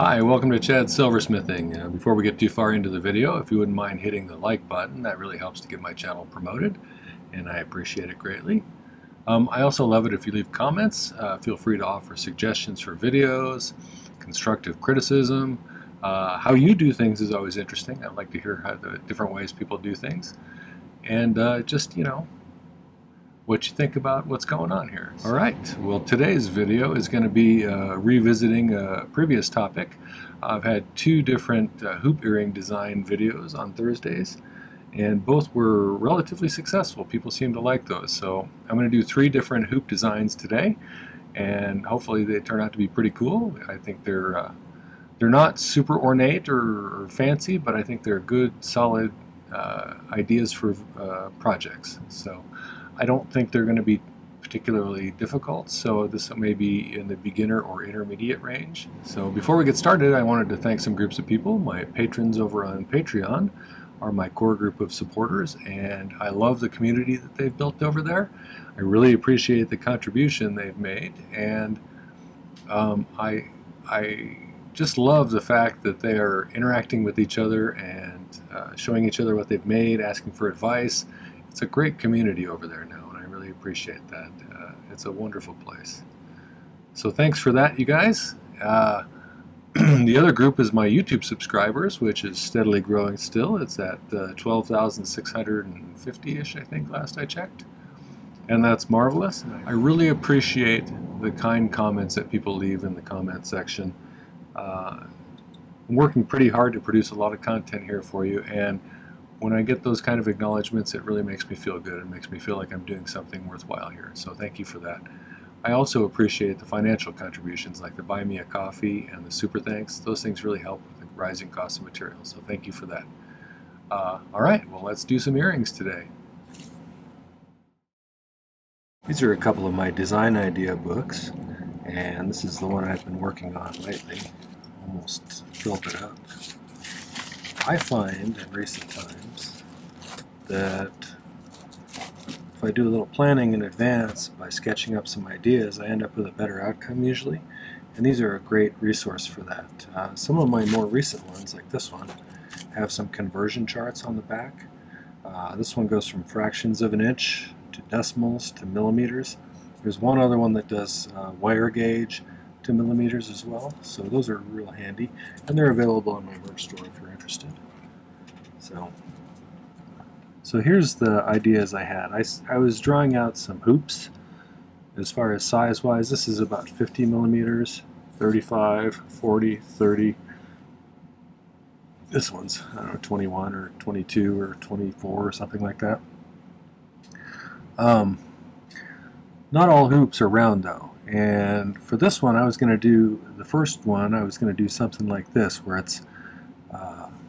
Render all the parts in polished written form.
Hi, welcome to Chad's Silversmithing. Before we get too far into the video, if you wouldn't mind hitting the like button, that really helps to get my channel promoted, and I appreciate it greatly. I also love it if you leave comments. Feel free to offer suggestions for videos, constructive criticism. How you do things is always interesting. I'd like to hear how the different ways people do things. And just, what you think about what's going on here. All right, well, today's video is going to be revisiting a previous topic. I've had two different hoop earring design videos on Thursdays, and both were relatively successful. People seem to like those, so I'm going to do three different hoop designs today, and hopefully they turn out to be pretty cool. I think they're not super ornate or fancy, but I think they're good, solid ideas for projects. So I don't think they're going to be particularly difficult, so this may be in the beginner or intermediate range. So before we get started, I wanted to thank some groups of people. My patrons over on Patreon are my core group of supporters, and I love the community that they've built over there. I really appreciate the contribution they've made, and I just love the fact that they are interacting with each other and showing each other what they've made, asking for advice. It's a great community over there now, and I really appreciate that. It's a wonderful place. So thanks for that, you guys. The other group is my YouTube subscribers, which is steadily growing still. It's at 12,650-ish, I think, last I checked. And that's marvelous. I really appreciate the kind comments that people leave in the comment section. I'm working pretty hard to produce a lot of content here for you, and when I get those kind of acknowledgments, it really makes me feel good. It makes me feel like I'm doing something worthwhile here. So thank you for that. I also appreciate the financial contributions like the Buy Me a Coffee and the Super Thanks. Those things really help with the rising cost of materials. So thank you for that. All right, well, let's do some earrings today. These are a couple of my design idea books, and this is the one I've been working on lately. Almost filled it up. I find in recent times that if I do a little planning in advance by sketching up some ideas, I end up with a better outcome usually, and these are a great resource for that. Some of my more recent ones, like this one, have some conversion charts on the back. This one goes from fractions of an inch to decimals to millimeters. There's one other one that does wire gauge to millimeters as well, so those are real handy, and they're available on my merch store if you're interested. So here's the ideas I had. I was drawing out some hoops as far as size wise. This is about 50 millimeters, 35, 40, 30. This one's, I don't know, 21 or 22 or 24 or something like that. Not all hoops are round though, and for this one I was going to do, the first one I was going to do something like this, where it's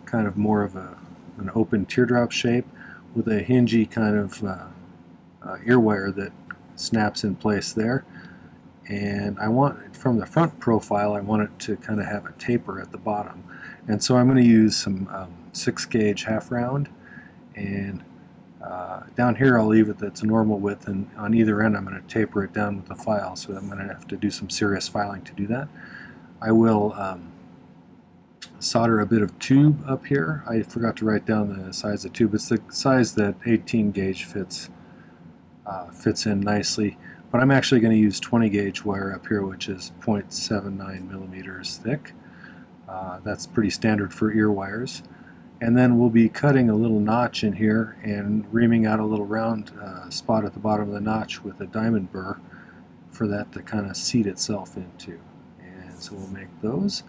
kind of more of an open teardrop shape with a hingy kind of ear wire that snaps in place there. And I want, from the front profile, I want it to kind of have a taper at the bottom. And so I'm going to use some 6 gauge half round, and down here I'll leave it that's a normal width, and on either end I'm going to taper it down with the file, so I'm going to have to do some serious filing to do that. I will solder a bit of tube up here. I forgot to write down the size of the tube. It's the size that 18 gauge fits in nicely, but I'm actually going to use 20 gauge wire up here, which is 0.79 millimeters thick. That's pretty standard for ear wires. And then we'll be cutting a little notch in here and reaming out a little round spot at the bottom of the notch with a diamond burr for that to kind of seat itself into. And so we'll make those.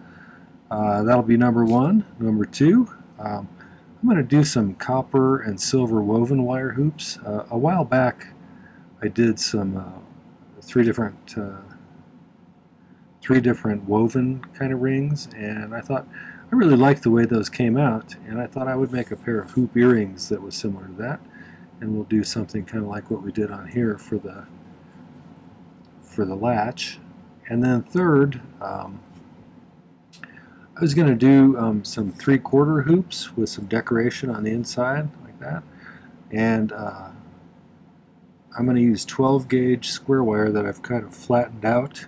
That'll be number one. Number two, I'm going to do some copper and silver woven wire hoops. A while back I did some three different woven kind of rings, and I thought I really liked the way those came out, and I thought I would make a pair of hoop earrings that was similar to that, and we'll do something kind of like what we did on here for the latch. And then third, I was going to do some 3/4 hoops with some decoration on the inside like that, and I'm going to use 12 gauge square wire that I've kind of flattened out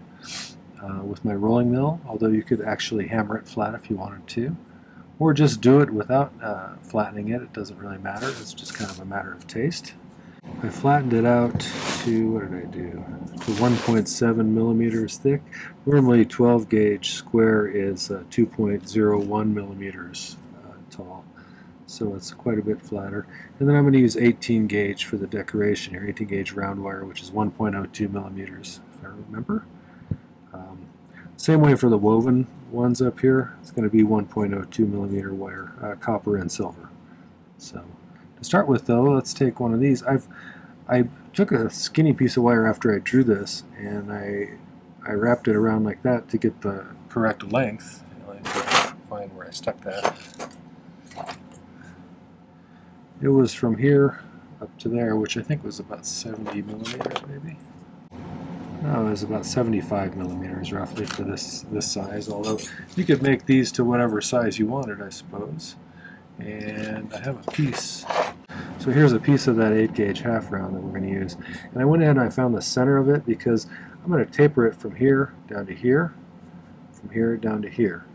with my rolling mill, although you could actually hammer it flat if you wanted to, or just do it without flattening it. It doesn't really matter. It's just kind of a matter of taste. I flattened it out to, what did I do? To 1.7 millimeters thick. Normally 12 gauge square is 2.01 millimeters tall, so it's quite a bit flatter. And then I'm going to use 18 gauge for the decoration here, 18 gauge round wire, which is 1.02 millimeters, if I remember. Same way for the woven ones up here. It's going to be 1.02 millimeter wire, copper and silver. So to start with, though, let's take one of these. I took a skinny piece of wire after I drew this, and I wrapped it around like that to get the correct length. Let me find where I stuck that. It was from here up to there, which I think was about 70 millimeters, maybe. No, it was about 75 millimeters roughly for this size, although you could make these to whatever size you wanted, I suppose. And I have a piece. So here's a piece of that 8 gauge half round that we're going to use. And I went ahead and I found the center of it because I'm going to taper it from here down to here, from here down to here.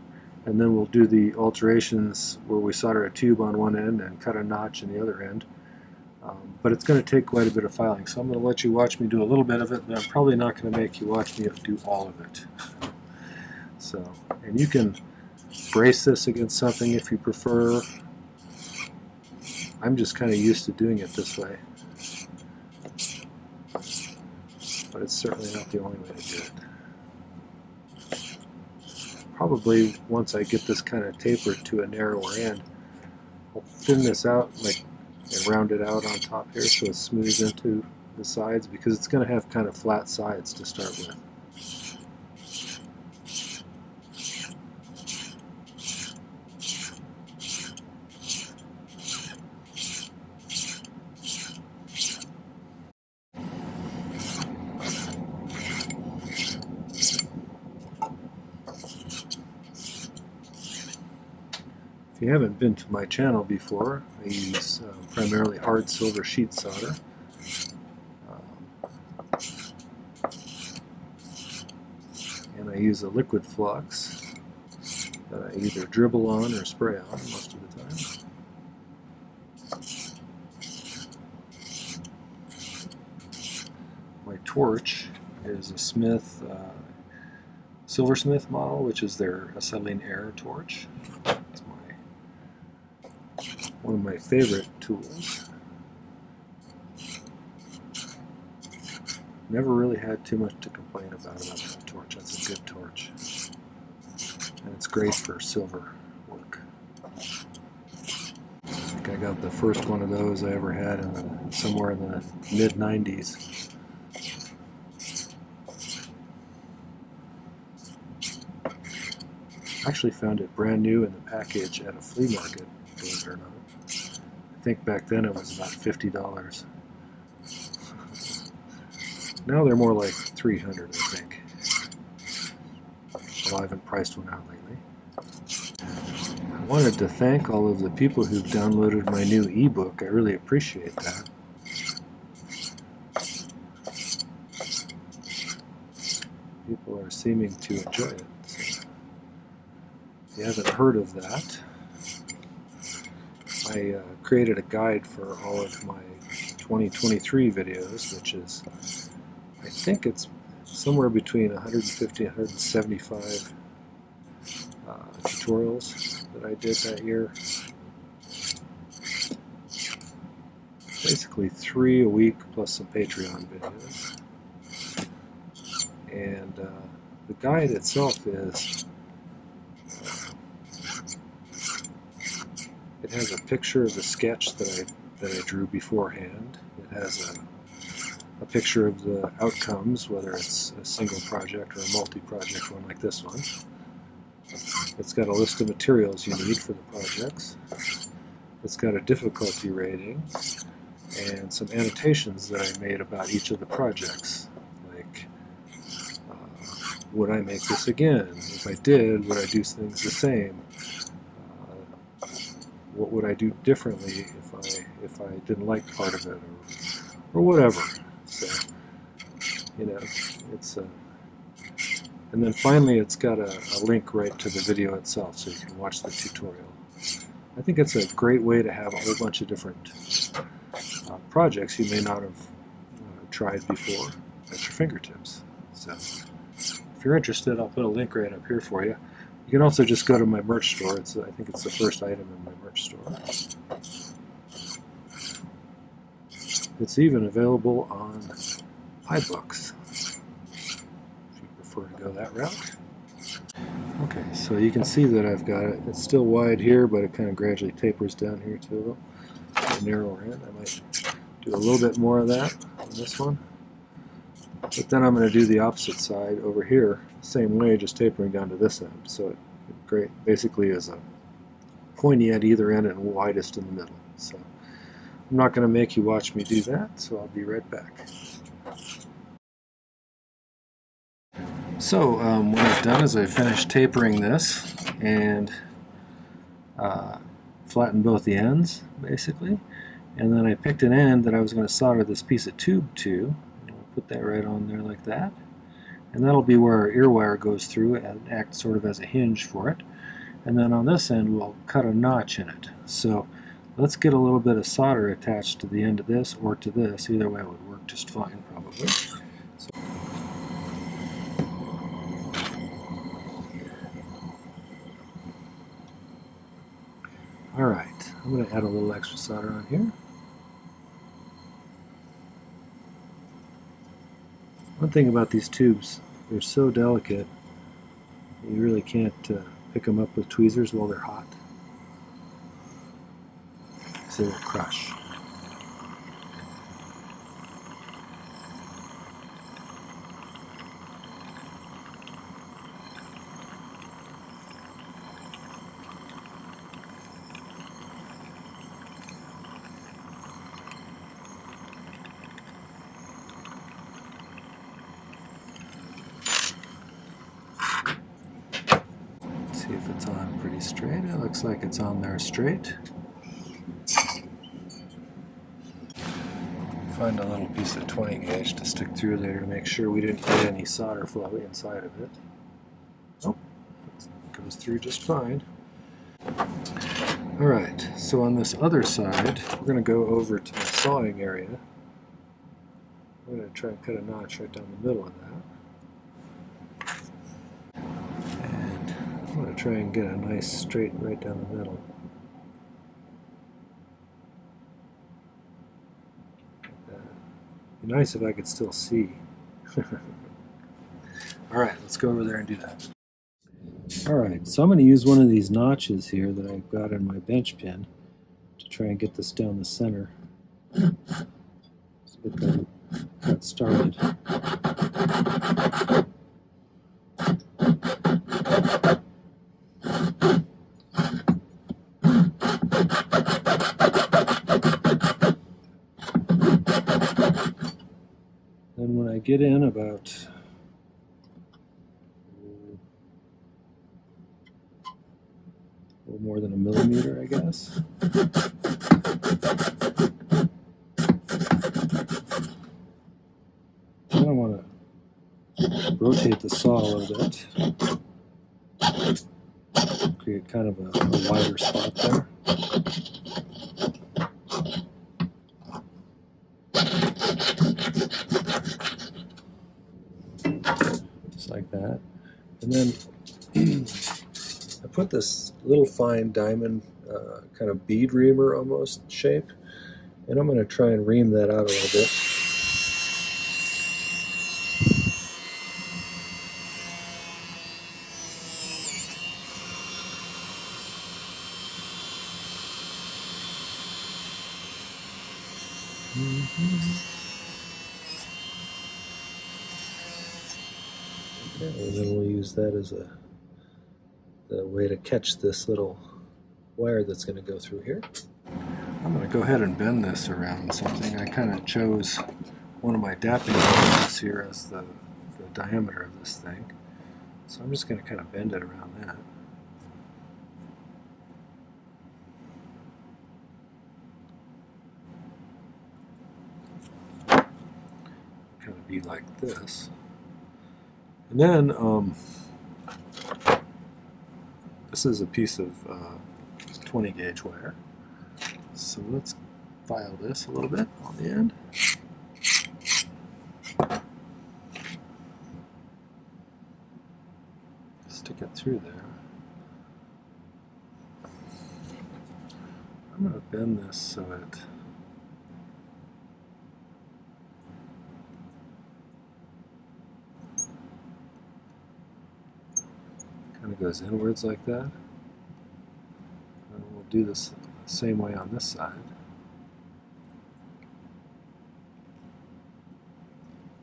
And then we'll do the alterations where we solder a tube on one end and cut a notch in the other end. But it's going to take quite a bit of filing, so I'm going to let you watch me do a little bit of it, but I'm probably not going to make you watch me do all of it. So, and you can brace this against something if you prefer. I'm just kind of used to doing it this way, but it's certainly not the only way to do it. Probably once I get this kind of tapered to a narrower end, I'll thin this out and round it out on top here so it smooths into the sides, because it's going to have kind of flat sides to start with. If you haven't been to my channel before, I use primarily hard silver sheet solder. And I use a liquid flux that I either dribble on or spray on most of the time. My torch is a Smith Silversmith model, which is their acetylene air torch. It's one of my favorite tools. Never really had too much to complain about that torch. That's a good torch. And it's great for silver work. I think I got the first one of those I ever had somewhere in the mid-90s. I actually found it brand new in the package at a flea market, believe it or not. I think back then it was about $50. Now they're more like $300, I think. Well, I haven't priced one out lately. I wanted to thank all of the people who've downloaded my new ebook. I really appreciate that. People are seeming to enjoy it. So if you haven't heard of that, I created a guide for all of my 2023 videos, which is, I think it's somewhere between 150 and 175 tutorials that I did that year. Basically 3 a week plus some Patreon videos. And the guide itself is, it has a picture of the sketch that I drew beforehand. It has a picture of the outcomes, whether it's a single project or a multi-project one like this one. It's got a list of materials you need for the projects. It's got a difficulty rating and some annotations that I made about each of the projects. Like, would I make this again? If I did, would I do things the same? What would I do differently if I didn't like part of it, or whatever. So, you know, it's And then finally it's got a link right to the video itself so you can watch the tutorial. I think it's a great way to have a whole bunch of different projects you may not have tried before at your fingertips. So if you're interested, I'll put a link right up here for you. You can also just go to my merch store. I think it's the first item in my merch store. It's even available on iBooks, if you prefer to go that route. Okay, so you can see that I've got it. It's still wide here, but it kind of gradually tapers down here to a narrower end. I might do a little bit more of that on this one. But then I'm going to do the opposite side over here, same way, just tapering down to this end. So it basically is a pointy at either end and widest in the middle. So I'm not going to make you watch me do that, so I'll be right back. So what I've done is I finished tapering this and flattened both the ends, basically. And then I picked an end that I was going to solder this piece of tube to. And I'll put that right on there like that. And that'll be where our ear wire goes through and act sort of as a hinge for it. And then on this end we'll cut a notch in it. So let's get a little bit of solder attached to the end of this or to this. Either way would work just fine probably. So alright, I'm going to add a little extra solder on here. One thing about these tubes, they're so delicate, you really can't pick them up with tweezers while they're hot, because they will crush. See if it's on pretty straight. It looks like it's on there straight. Find a little piece of 20 gauge to stick through there to make sure we didn't get any solder flow inside of it. Oh, it goes through just fine. Alright, so on this other side, we're going to go over to the sawing area. I'm going to try and cut a notch right down the middle of that. And I'm going to try and get a nice straight right down the middle. It'd be nice if I could still see. Alright, let's go over there and do that. Alright, so I'm going to use one of these notches here that I've got in my bench pin to try and get this down the center. Let's get that cut started. Then when I get in about a little more than a millimeter, I guess. Then I want to rotate the saw a little bit, create kind of a wider spot there. Just like that. And then I put this little fine diamond kind of bead reamer almost shape, and I'm going to try and ream that out a little bit. Okay, and then we'll use that as the way to catch this little wire that's going to go through here. I'm going to go ahead and bend this around something. I kind of chose one of my dapping points here as the diameter of this thing. So I'm just going to kind of bend it around that. Kind of be like this. And then this is a piece of 20 gauge wire. So let's file this a little bit on the end. Stick it through there. I'm going to bend this so it kind of goes inwards like that. And we'll do this the same way on this side.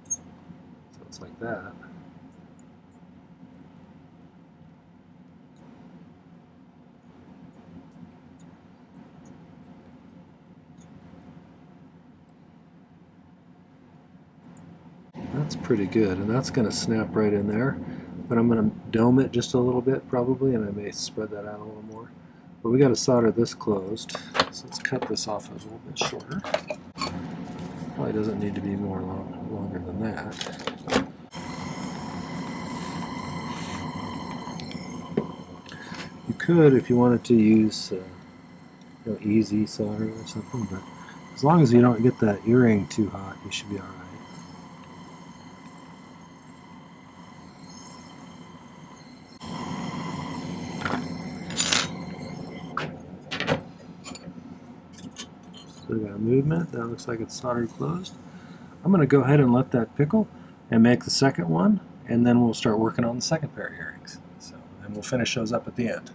So it's like that. That's pretty good, and that's going to snap right in there. But I'm going to dome it just a little bit probably, and I may spread that out a little more. But we got to solder this closed, so let's cut this off a little bit shorter. Probably doesn't need to be more longer than that. You could, if you wanted to, use easy solder or something, but as long as you don't get that earring too hot, you should be all right. So we got a movement. That looks like it's soldered closed. I'm going to go ahead and let that pickle and make the second one, and then we'll start working on the second pair of earrings. So, and we'll finish those up at the end.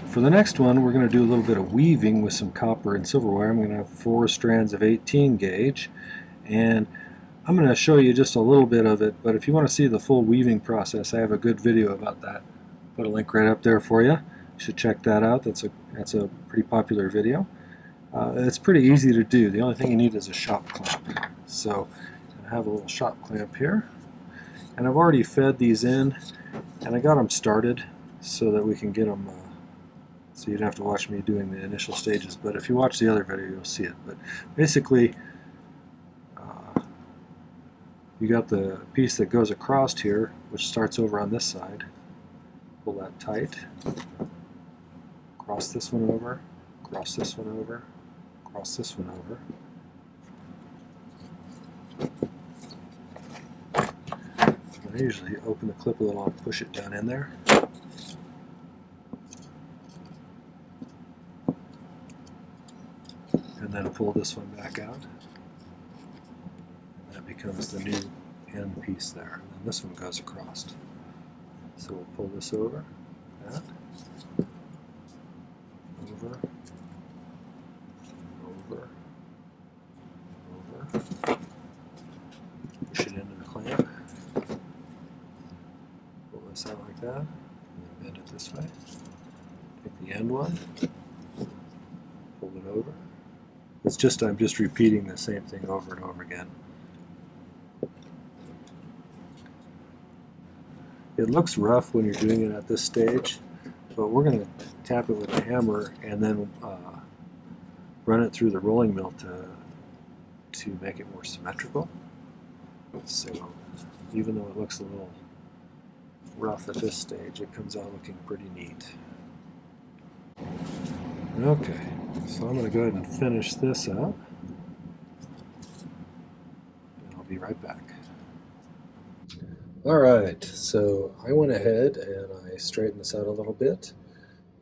For the next one, we're going to do a little bit of weaving with some copper and silver wire. I'm going to have 4 strands of 18 gauge, and I'm going to show you just a little bit of it, but if you want to see the full weaving process, I have a good video about that. Put a link right up there for you. You should check that out. That's a pretty popular video. It's pretty easy to do. The only thing you need is a shop clamp. So I have a little shop clamp here, and I've already fed these in, and I got them started so that we can get them so you don't have to watch me doing the initial stages, but if you watch the other video you'll see it. But basically you got the piece that goes across here, which starts over on this side. Pull that tight. Cross this one over, cross this one over, cross this one over. I usually open the clip a little and push it down in there. And then pull this one back out. And that becomes the new end piece there. And then this one goes across. So we'll pull this over, that, over, over, over, push it into the clamp, pull this out like that, and then bend it this way. Take the end one, pull it over. It's just, I'm just repeating the same thing over and over again. It looks rough when you're doing it at this stage, but we're going to tap it with a hammer and then run it through the rolling mill to make it more symmetrical. So even though it looks a little rough at this stage, it comes out looking pretty neat. Okay, so I'm going to go ahead and finish this up, and I'll be right back. Alright, so I went ahead and I straightened this out a little bit,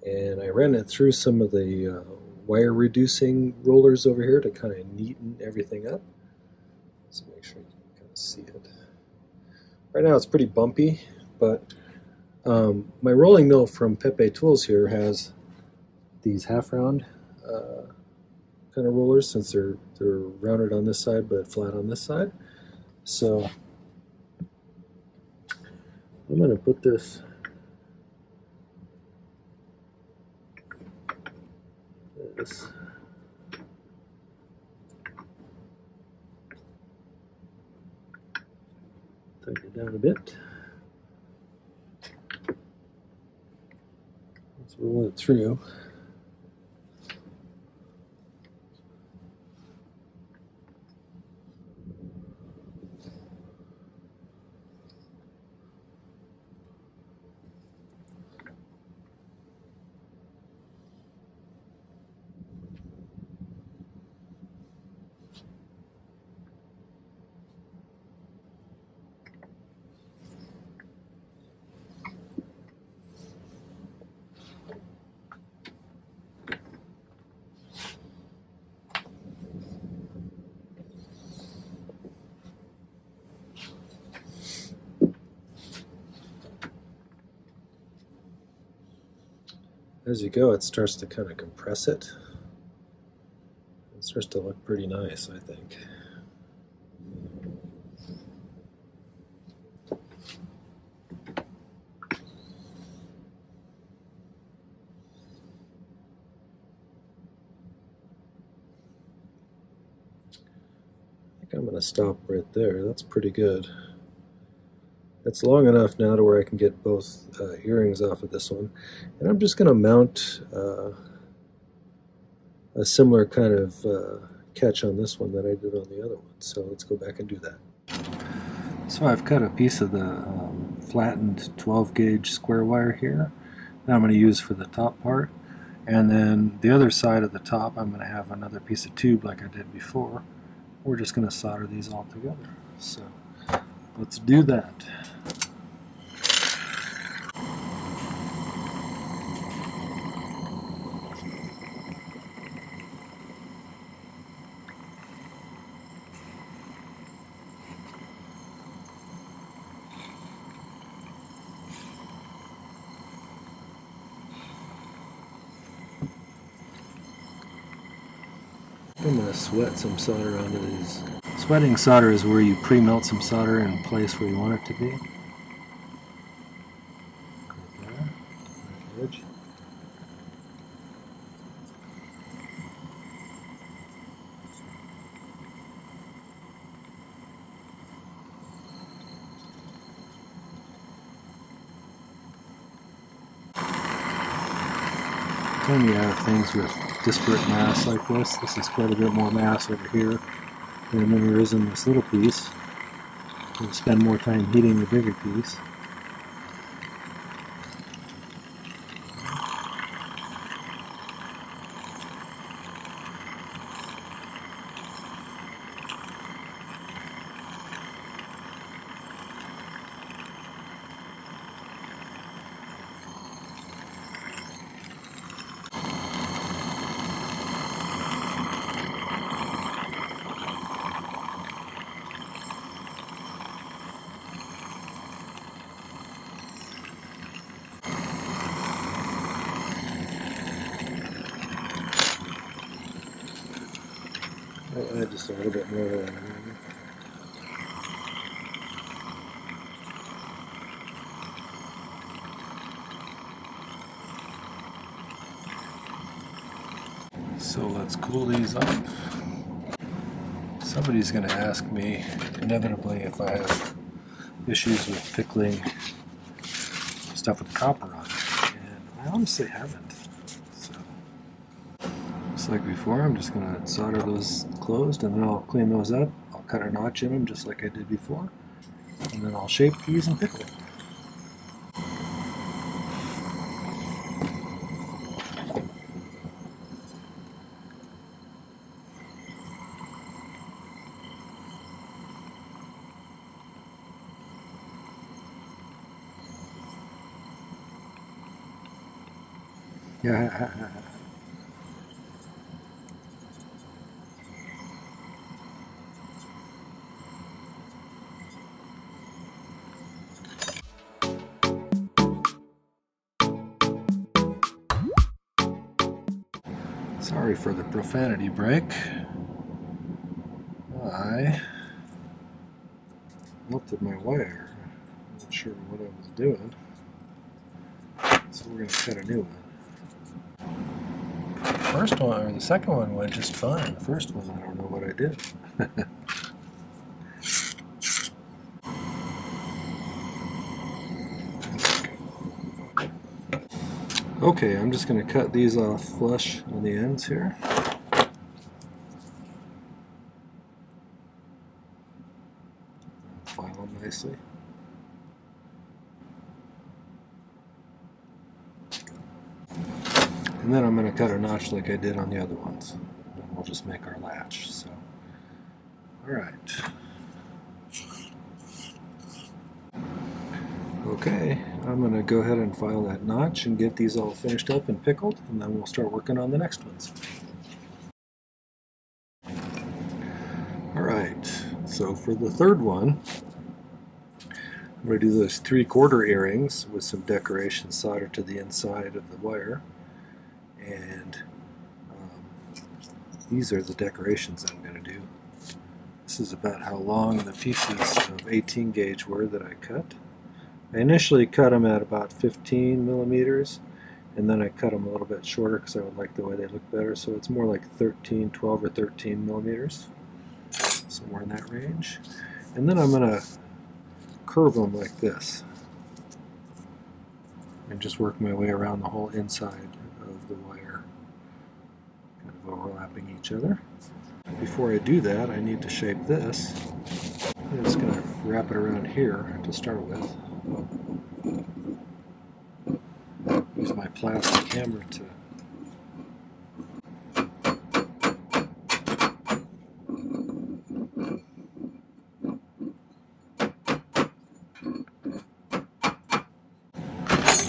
and I ran it through some of the wire reducing rollers over here to kind of neaten everything up. So make sure you can kind of see it. Right now it's pretty bumpy, but my rolling mill from Pepe Tools here has these half-round kind of rollers, since they're rounded on this side but flat on this side. So I'm going to put this tighten it down a bit. Let's roll it through. As you go, it starts to kind of compress it. It starts to look pretty nice, I think. I think I'm going to stop right there. That's pretty good. It's long enough now to where I can get both earrings off of this one. And I'm just going to mount a similar kind of catch on this one that I did on the other one. So let's go back and do that. So I've cut a piece of the flattened 12 gauge square wire here that I'm going to use for the top part. And then the other side of the top, I'm going to have another piece of tube like I did before. We're just going to solder these all together. So let's do that. I'm going to sweat some solder onto these. Sweating solder is where you pre-melt some solder in place where you want it to be. Right there, right edge. When you have things with disparate mass like this is quite a bit more mass over here than there is in this little piece. You spend more time heating the bigger piece. I'll add just a little bit more of that. So let's cool these up. Somebody's going to ask me inevitably if I have issues with pickling stuff with copper on it, and I honestly haven't. So, just like before, I'm just going to solder those closed, and then I'll clean those up. I'll cut a notch in them just like I did before, and then I'll shape these and pickle them. Yeah. Sorry for the profanity break. I melted my wire. I'm not sure what I was doing. So we're going to cut a new one. The first one, or the second one, went just fine. The first one, I don't know what I did. Okay, I'm just going to cut these off flush on the ends here. File them nicely. And then I'm going to cut a notch like I did on the other ones. And we'll just make our latch. So, alright. Okay, I'm going to go ahead and file that notch and get these all finished up and pickled, and then we'll start working on the next ones. Alright, so for the third one, I'm going to do those 3/4 earrings with some decoration soldered to the inside of the wire. and these are the decorations I'm going to do. This is about how long the pieces of 18 gauge were that I cut. I initially cut them at about 15 millimeters, and then I cut them a little bit shorter because I would like the way they look better, so it's more like 12 or 13 millimeters, somewhere in that range. And then I'm going to curve them like this and just work my way around the whole inside of the wire, kind of overlapping each other. Before I do that, I need to shape this. I'm just going to wrap it around here to start with. Use my plastic hammer to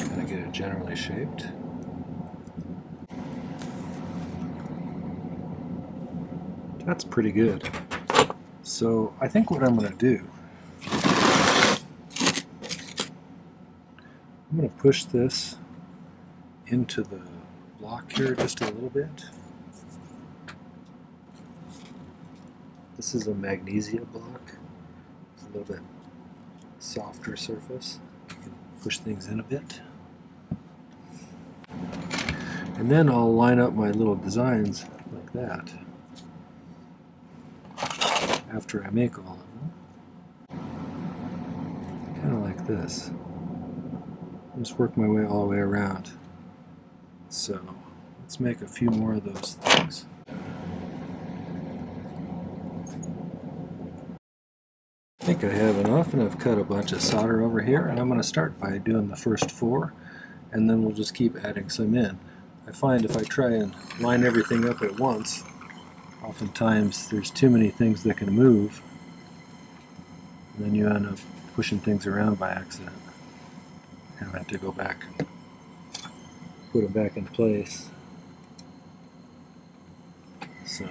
kind of get it generally shaped. That's pretty good. So I think what I'm going to do, I'm going to push this into the block here just a little bit. This is a magnesia block. It's a little bit softer surface. You can push things in a bit. And then I'll line up my little designs like that after I make all of them. Kind of like this. Just work my way all the way around. So let's make a few more of those things. I think I have enough, and I've cut a bunch of solder over here, and I'm going to start by doing the first 4, and then we'll just keep adding some in. I find if I try and line everything up at once, oftentimes there's too many things that can move, and then you end up pushing things around by accident. And I have to go back and put them back in place. So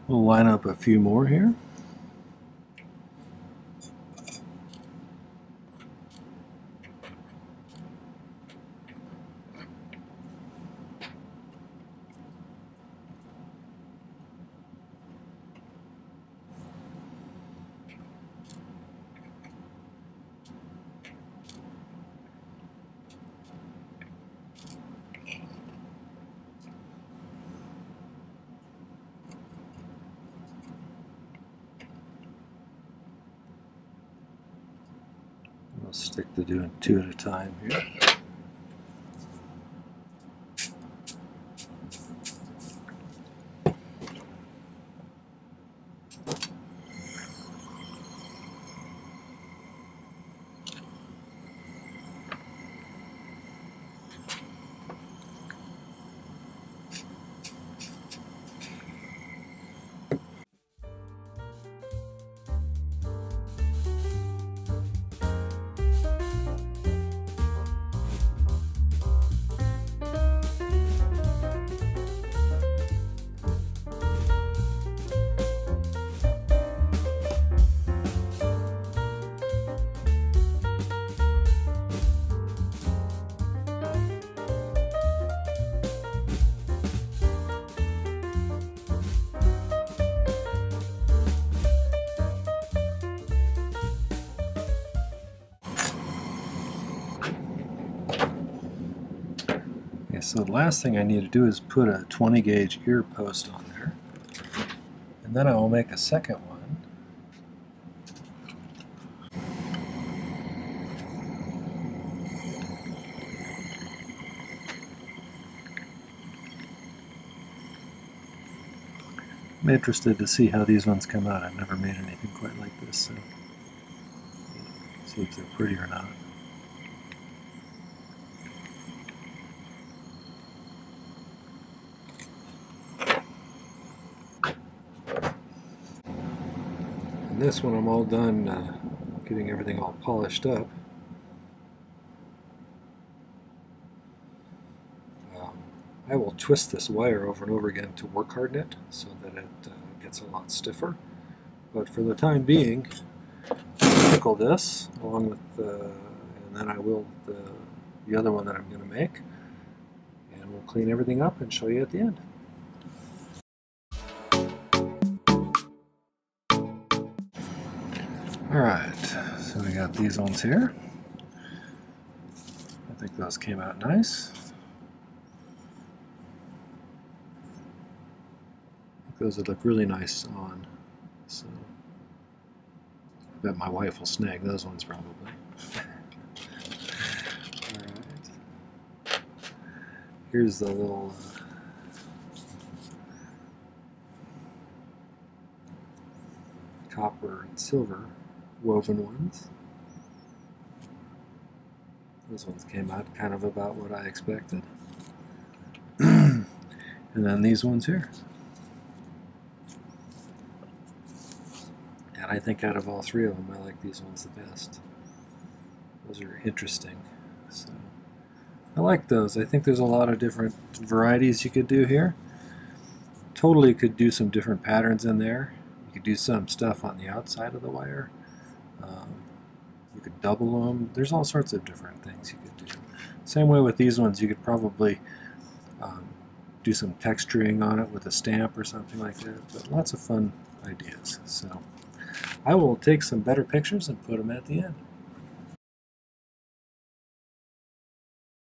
we'll line up a few more here. I'll stick to doing 2 at a time here. so the last thing I need to do is put a 20 gauge ear post on there, and then I will make a second one. I'm interested to see how these ones come out. I've never made anything quite like this, so see if they're pretty or not. And this, when I'm all done getting everything all polished up, I will twist this wire over and over again to work harden it so that it gets a lot stiffer. But for the time being, I'll pickle this along with and then I will the other one that I'm going to make, and we'll clean everything up and show you at the end. Alright, so we got these ones here. I think those came out nice. Those would look really nice on, so I bet my wife will snag those ones probably. Alright, here's the little copper and silver woven ones. Those ones came out kind of about what I expected. And then these ones here. And I think out of all three of them, I like these ones the best. Those are interesting. So I like those. I think there's a lot of different varieties you could do here. Totally could do some different patterns in there. You could do some stuff on the outside of the wire. You could double them. There's all sorts of different things you could do. Same way with these ones, you could probably do some texturing on it with a stamp or something like that. But lots of fun ideas. So I will take some better pictures and put them at the end.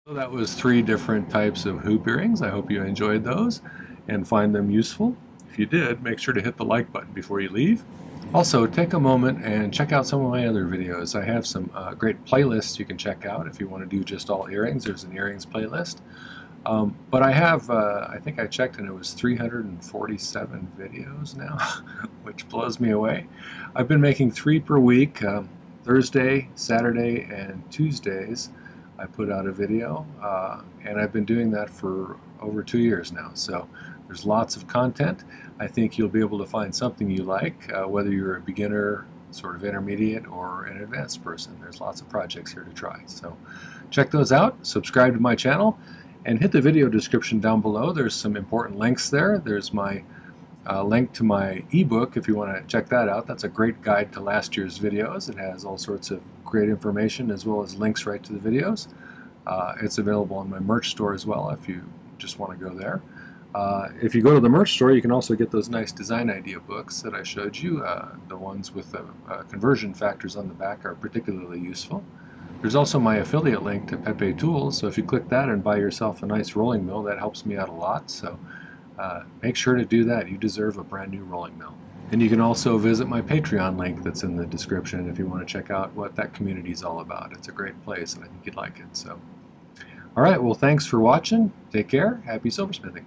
So that was 3 different types of hoop earrings. I hope you enjoyed those and find them useful. If you did, make sure to hit the like button before you leave. Also, take a moment and check out some of my other videos. I have some great playlists you can check out if you want to do just all earrings. There's an earrings playlist. But I have, I think I checked and it was 347 videos now, which blows me away. I've been making 3 per week, Thursday, Saturday, and Tuesdays. I put out a video, and I've been doing that for over 2 years now. So there's lots of content. I think you'll be able to find something you like, whether you're a beginner, sort of intermediate, or an advanced person. There's lots of projects here to try. So check those out, subscribe to my channel, and hit the video description down below. There's some important links there. There's my link to my ebook if you want to check that out. That's a great guide to last year's videos. It has all sorts of great information as well as links right to the videos. It's available on my merch store as well if you just want to go there. If you go to the merch store, you can also get those nice design idea books that I showed you. The ones with the conversion factors on the back are particularly useful. There's also my affiliate link to Pepe Tools, so if you click that and buy yourself a nice rolling mill, that helps me out a lot. So make sure to do that. You deserve a brand new rolling mill. And you can also visit my Patreon link that's in the description if you want to check out what that community is all about. It's a great place and I think you'd like it. So, all right, well, thanks for watching. Take care. Happy silversmithing.